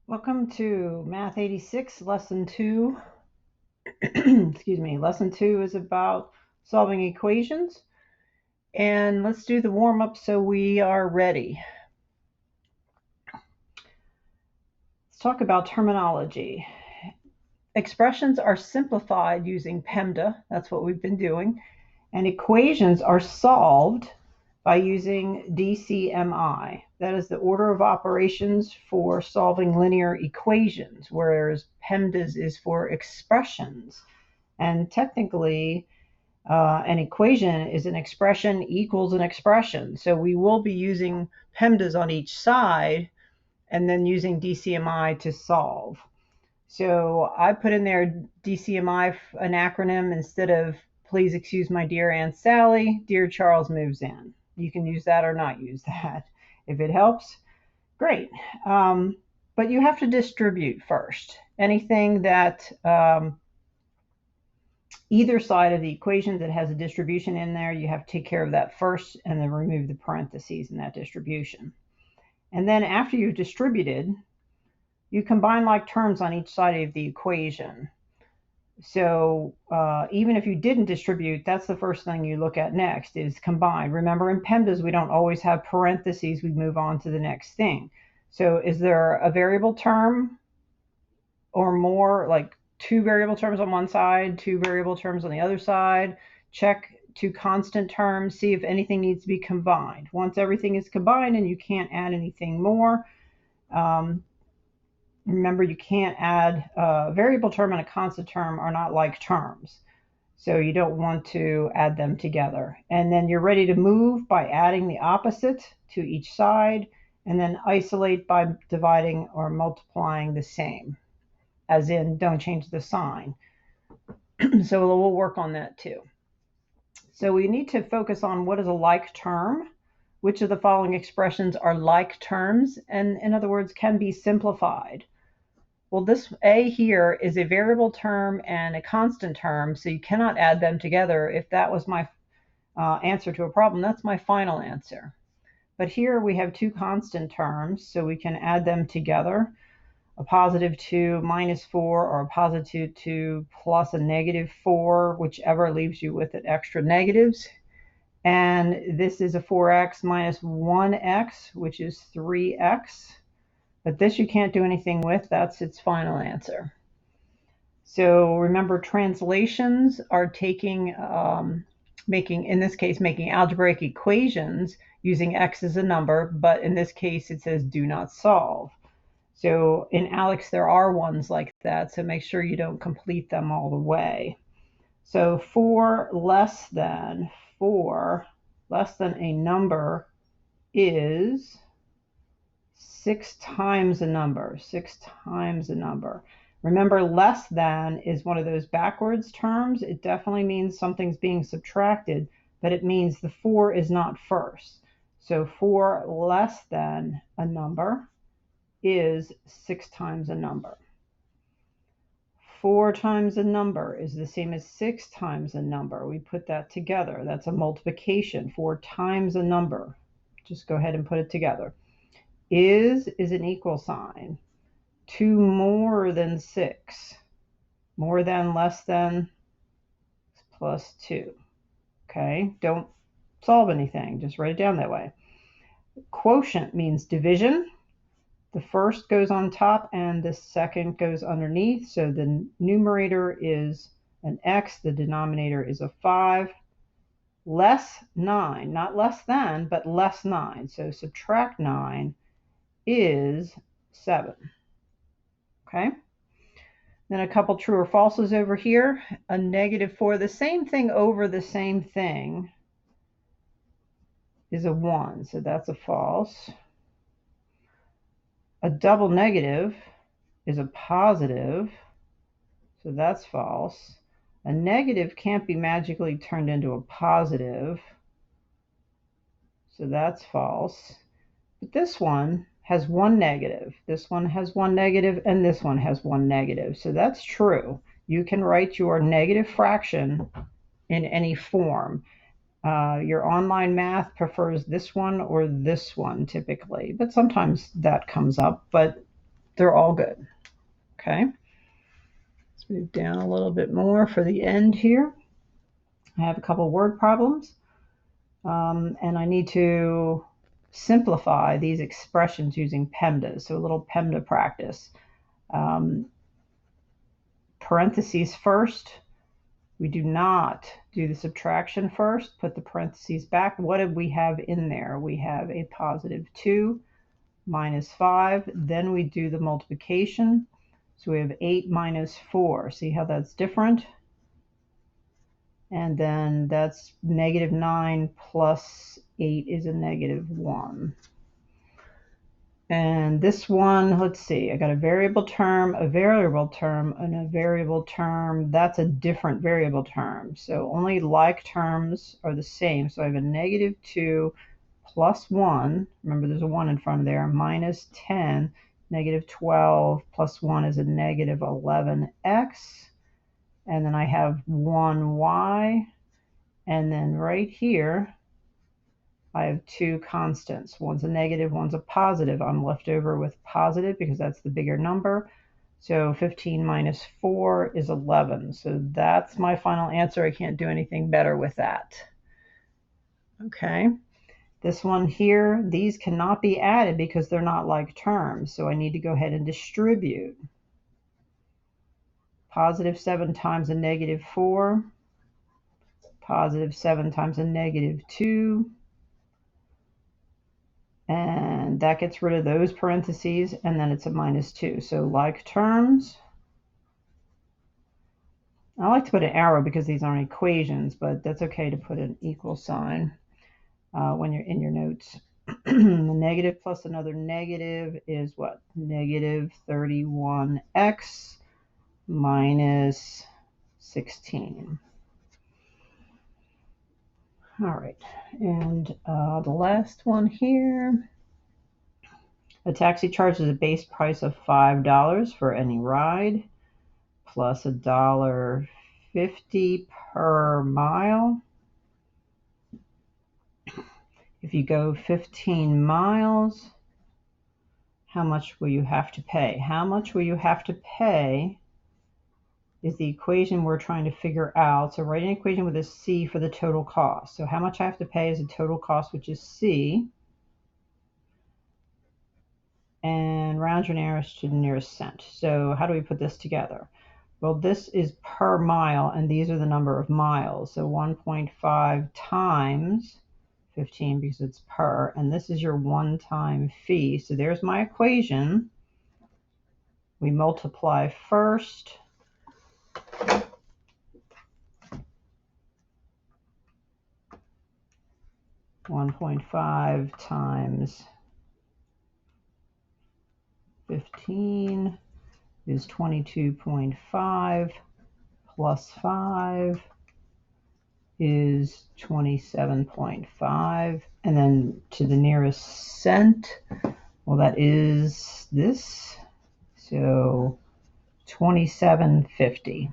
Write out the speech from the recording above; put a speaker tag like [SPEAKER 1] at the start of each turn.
[SPEAKER 1] Welcome to Math 86, Lesson 2. Excuse me. Lesson 2 is about solving equations. And let's do the warm-up so we are ready. Let's talk about terminology. Expressions are simplified using PEMDA. That's what we've been doing. And equations are solved by using DCMI. That is the order of operations for solving linear equations, whereas PEMDAS is for expressions. And technically, an equation is an expression equals an expression. So we will be using PEMDAS on each side and then using DCMI to solve. So I put in there DCMI, an acronym, instead of please excuse my dear Aunt Sally, dear Charles moves in. You can use that or not use that. If it helps, great. But you have to distribute first. Anything that either side of the equation that has a distribution in there, you have to take care of that first and then remove the parentheses in that distribution. And then after you've distributed, you combine like terms on each side of the equation. So even if you didn't distribute, that's the first thing you look at next is combine. Remember, in PEMDAS, we don't always have parentheses. We move on to the next thing. So is there a variable term or more, like two variable terms on one side, two variable terms on the other side? Check two constant terms, see if anything needs to be combined. Once everything is combined and you can't add anything more, remember, you can't add a variable term and a constant term are not like terms. So you don't want to add them together. And then you're ready to move by adding the opposite to each side, and then isolate by dividing or multiplying the same, as in don't change the sign. So we'll work on that too. So we need to focus on what is a like term. Which of the following expressions are like terms, and in other words, can be simplified? Well, this A here is a variable term and a constant term, so you cannot add them together. If that was my answer to a problem, that's my final answer. But here we have two constant terms, so we can add them together. A positive 2 minus 4, or a positive 2 plus a negative 4, whichever leaves you with it extra negatives. And this is a 4x minus 1x, which is 3x. But this you can't do anything with. That's its final answer. So remember, translations are taking, in this case, making algebraic equations using x as a number, but in this case it says do not solve. So in ALEKS there are ones like that, so make sure you don't complete them all the way. So 4 less than a number is 6 times a number. Remember, less than is one of those backwards terms. It definitely means something's being subtracted, but it means the 4 is not first. So 4 less than a number is 6 times a number. 4 times a number is the same as 6 times a number. We put that together. That's a multiplication. 4 times a number. Just go ahead and put it together. Is an equal sign. 2 more than 6. More than, less than, plus 2. Okay, don't solve anything. Just write it down that way. Quotient means division. The first goes on top and the second goes underneath. So the numerator is an x, the denominator is a 5. Less 9, not less than, but less 9. So subtract 9 is 7. Okay. Then a couple true or falses over here. A negative 4, the same thing over the same thing, is a 1. So that's a false. A double negative is a positive. So that's false. A negative can't be magically turned into a positive. So that's false. But this one has one negative. This one has one negative, and this one has one negative. So that's true. You can write your negative fraction in any form. Your online math prefers this one or this one typically, but sometimes that comes up. But they're all good. Okay. Let's move down a little bit more for the end here. I have a couple word problems, and I need to simplify these expressions using PEMDAS, so a little PEMDA practice. Parentheses first. We do not do the subtraction first, put the parentheses back. What did we have in there? We have a positive 2 minus 5. Then we do the multiplication. So we have 8 minus 4. See how that's different? And then that's negative 9 plus 8 is a negative 1. And this one, let's see, I got a variable term, and a variable term. That's a different variable term. So only like terms are the same. So I have a negative 2 plus 1. Remember, there's a 1 in front of there, minus 10. Negative 12 plus 1 is a negative 11x. And then I have 1y. And then right here, I have two constants. One's a negative, one's a positive. I'm left over with positive because that's the bigger number. So 15 minus 4 is 11. So that's my final answer. I can't do anything better with that. Okay. This one here, these cannot be added because they're not like terms. So I need to go ahead and distribute. Positive 7 times a negative 4. Positive 7 times a negative 2. And that gets rid of those parentheses, and then it's a minus 2. So like terms, I like to put an arrow because these aren't equations, but that's okay to put an equal sign when you're in your notes. The negative plus another negative is what? Negative 31x minus 16. All right, and the last one here. A taxi charges a base price of $5 for any ride, plus $1.50 per mile. If you go 15 miles, how much will you have to pay? How much will you have to pay is the equation we're trying to figure out. So write an equation with a C for the total cost. So how much I have to pay is the total cost, which is C. And round your nearest to the nearest cent. So how do we put this together? Well, this is per mile, and these are the number of miles. So 1.5 times 15 because it's per, and this is your one-time fee. So there's my equation. We multiply first. 1.5 times 15 is 22.5 plus 5 is 27.5. And then to the nearest cent, well, that is this. So 27.50.